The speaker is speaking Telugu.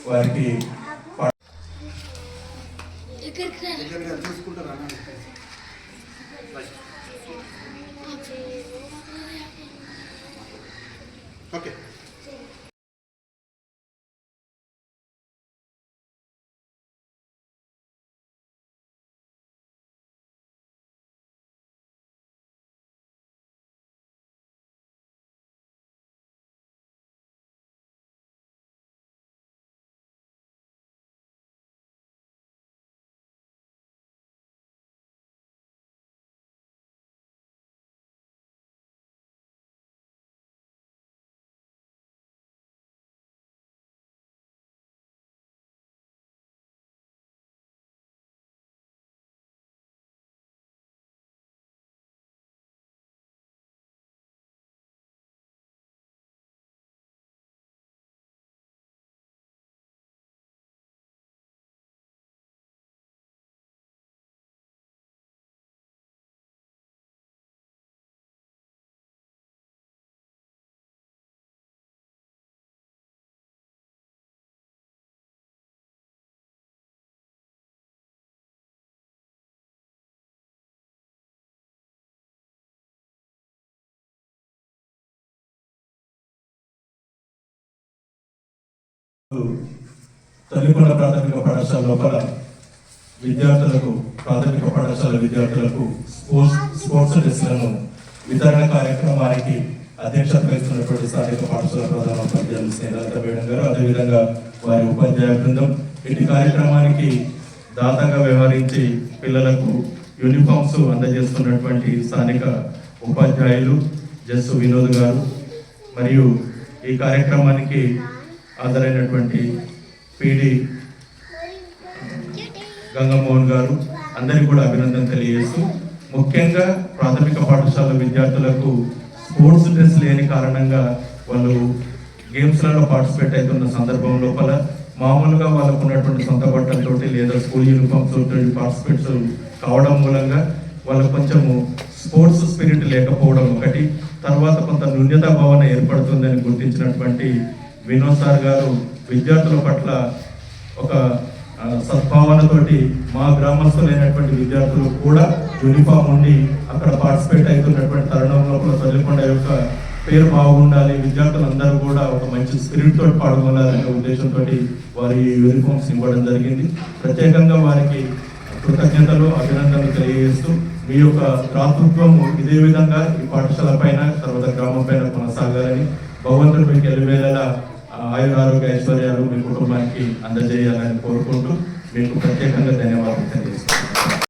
వారికి ఓకే తల్లికొండ ప్రాథమిక పాఠశాల లోపల విద్యార్థులకు స్పోర్ట్స్ డ్రెస్లను వితరణ కార్యక్రమానికి అధ్యక్షత వహిస్తున్నటువంటి స్థానిక పాఠశాల ప్రధానోపాధ్యాయులు స్నేహలత మేడం గారు, అదేవిధంగా వారి ఉపాధ్యాయ బృందం ఇటు కార్యక్రమానికి దాతగా వ్యవహరించి పిల్లలకు యూనిఫామ్స్ అందజేస్తున్నటువంటి స్థానిక ఉపాధ్యాయులు జస్సు వినోద్ గారు, మరియు ఈ కార్యక్రమానికి హాజరైనటువంటి పిడి గంగమోహన్ గారు, అందరికీ కూడా అభినందన తెలియజేస్తూ, ముఖ్యంగా ప్రాథమిక పాఠశాల విద్యార్థులకు స్పోర్ట్స్ డ్రెస్ లేని కారణంగా వాళ్ళు గేమ్స్లలో పార్టిసిపేట్ అవుతున్న సందర్భం లోపల మామూలుగా వాళ్ళకు ఉన్నటువంటి సొంత బట్టలతోటి లేదా స్కూల్ యూనిఫామ్స్ తోటి పార్టిసిపేట్స్ కావడం మూలంగా వాళ్ళకు కొంచెము స్పోర్ట్స్ స్పిరిట్ లేకపోవడం ఒకటి, తర్వాత కొంత న్యూన్యతా భావన ఏర్పడుతుందని గుర్తించినటువంటి వినోద్ సార్ గారు విద్యార్థుల పట్ల ఒక సద్భావనతోటి మా గ్రామస్తులైనటువంటి విద్యార్థులు కూడా యూనిఫామ్ ఉండి అక్కడ పార్టిసిపేట్ అవుతున్నటువంటి తరుణం లోపల తల్లికొండ యొక్క పేరు బాగుండాలి, విద్యార్థులందరూ కూడా ఒక మంచి స్పిరిట్ తోటి పాల్గొనాలనే ఉద్దేశంతో వారి యూనిఫామ్స్ ఇవ్వడం జరిగింది. ప్రత్యేకంగా వారికి కృతజ్ఞతలు, అభినందనలు తెలియజేస్తూ మీ యొక్క దాతృత్వము ఇదే విధంగా ఈ పాఠశాల పైన తర్వాత గ్రామం పైన కొనసాగాలని, భగవంతుడు మీకు ఎలివేళలా ఆయురారోగ్య ఐశ్వర్యాలు మీ కుటుంబానికి అందజేయాలని కోరుకుంటూ మీకు ప్రత్యేకంగా ధన్యవాదాలు తెలియజేస్తాను.